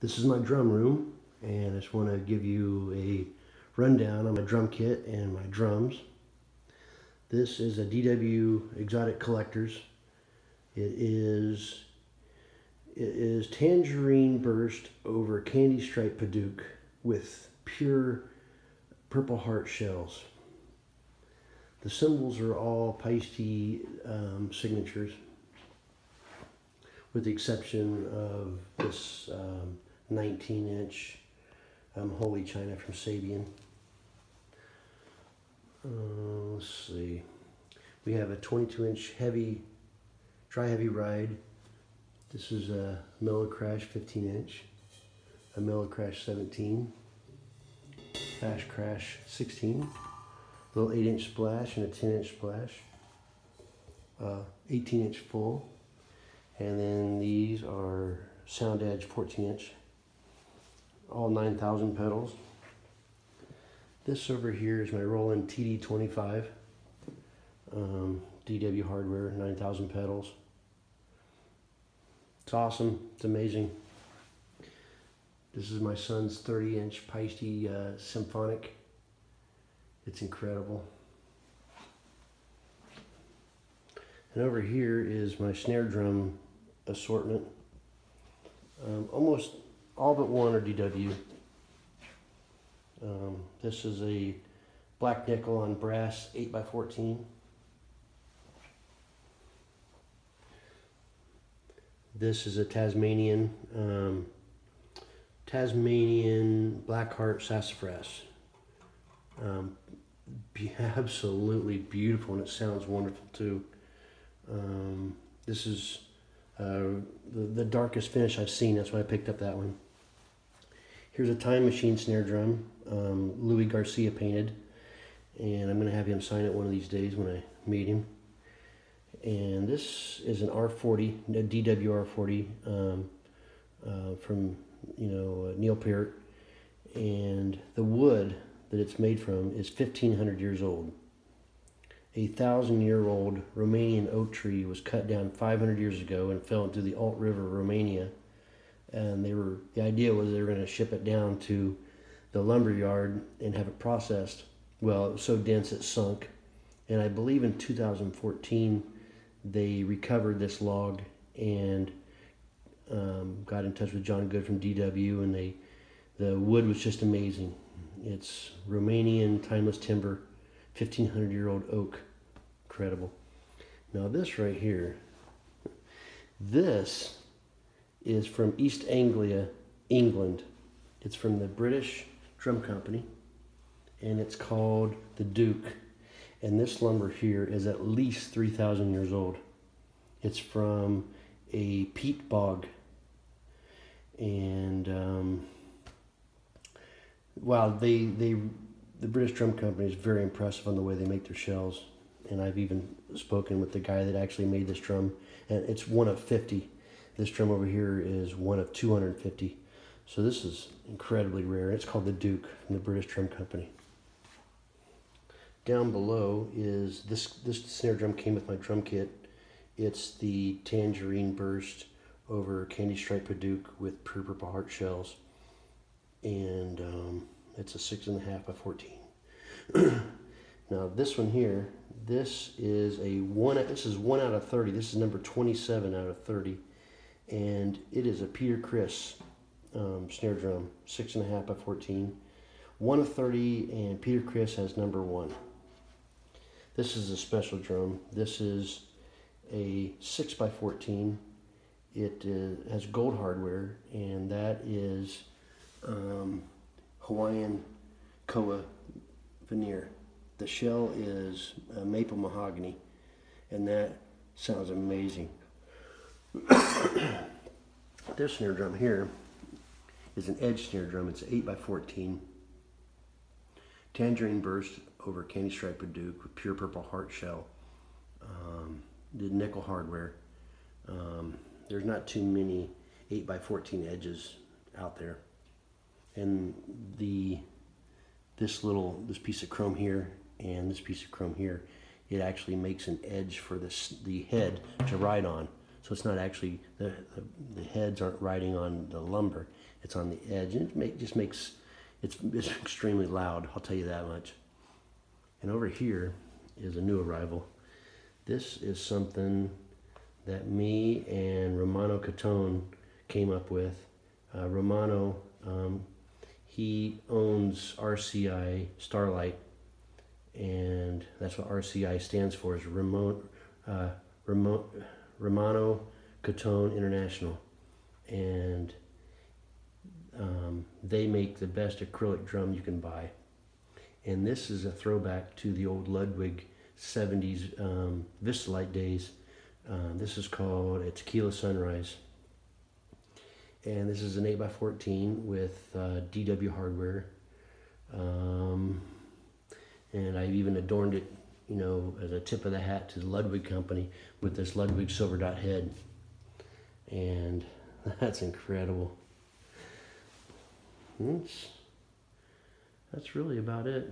This is my drum room, and I just want to give you a rundown on my drum kit and my drums. This is a DW Exotic Collectors. It is Tangerine Burst over Candy Stripe Padauk with pure Purple Heart shells. The cymbals are all Paiste signatures, with the exception of this 19-inch Holy China from Sabian. Let's see. We have a 22-inch heavy, dry heavy ride. This is a Mellow Crash 15-inch, a Mellow Crash 17, Fast Crash 16, a little 8-inch splash and a 10-inch splash, 18-inch full, and then these are Sound Edge 14-inch, all 9,000 pedals. This over here is my Roland TD25, DW hardware, 9,000 pedals. It's awesome. It's amazing. This is my son's 30-inch Paiste Symphonic. It's incredible. And over here is my snare drum assortment. Almost all but one are DW. This is a black nickel on brass 8x14. This is a Tasmanian Blackheart Sassafras. Absolutely beautiful, and it sounds wonderful too. This is the darkest finish I've seen. That's why I picked up that one. Here's a Time Machine snare drum, Louis Garcia painted, and I'm going to have him sign it one of these days when I meet him. And this is an R40, a DW R40 from Neil Peart, and the wood that it's made from is 1,500 years old. A 1,000-year-old Romanian oak tree was cut down 500 years ago and fell into the Alt River, Romania. And the idea was they were going to ship it down to the lumber yard and have it processed. Well, it was so dense it sunk. And I believe in 2014 they recovered this log and got in touch with John Good from DW, and the wood was just amazing. It's Romanian timeless timber, 1,500-year-old oak. Incredible. Now this right here, this is from East Anglia, England. It's from the British Drum Company, and it's called the Duke. And this lumber here is at least 3,000 years old. It's from a peat bog. And wow, the British Drum Company is very impressive on the way they make their shells. And I've even spoken with the guy that actually made this drum, and it's one of 50. This drum over here is one of 250. So this is incredibly rare. It's called the Duke from the British Drum Company. Down below is this snare drum came with my drum kit. It's the Tangerine Burst over Candy Stripe Padauk with pure Purple Heart shells. And it's a 6.5x14. Now this one here, this is 1 out of 30. This is number 27 out of 30. And it is a Peter Criss snare drum, 6.5x14. 1 of 30, and Peter Criss has number 1. This is a special drum. This is a 6x14. It has gold hardware, and that is Hawaiian koa veneer. The shell is maple mahogany, and that sounds amazing. This snare drum here is an edge snare drum. It's 8x14. Tangerine Burst over Candy Stripe Padauk with pure Purple Heart shell. The nickel hardware. There's not too many 8x14 edges out there. And this piece of chrome here and this piece of chrome here, it actually makes an edge for the head to ride on. so it's not actually, the heads aren't riding on the lumber, it's on the edge, and it just makes, it's extremely loud, I'll tell you that much. And over here is a new arrival. This is something that me and Romano Catone came up with. Romano, he owns RCI Starlight, and that's what RCI stands for, is Romano Catone International. And they make the best acrylic drum you can buy. And this is a throwback to the old Ludwig 70s Vistalite days. This is called a Tequila Sunrise. And this is an 8x14 with DW hardware. And I've even adorned it, you know, as a tip of the hat to the Ludwig company with this Ludwig silver dot head. And that's incredible. That's really about it.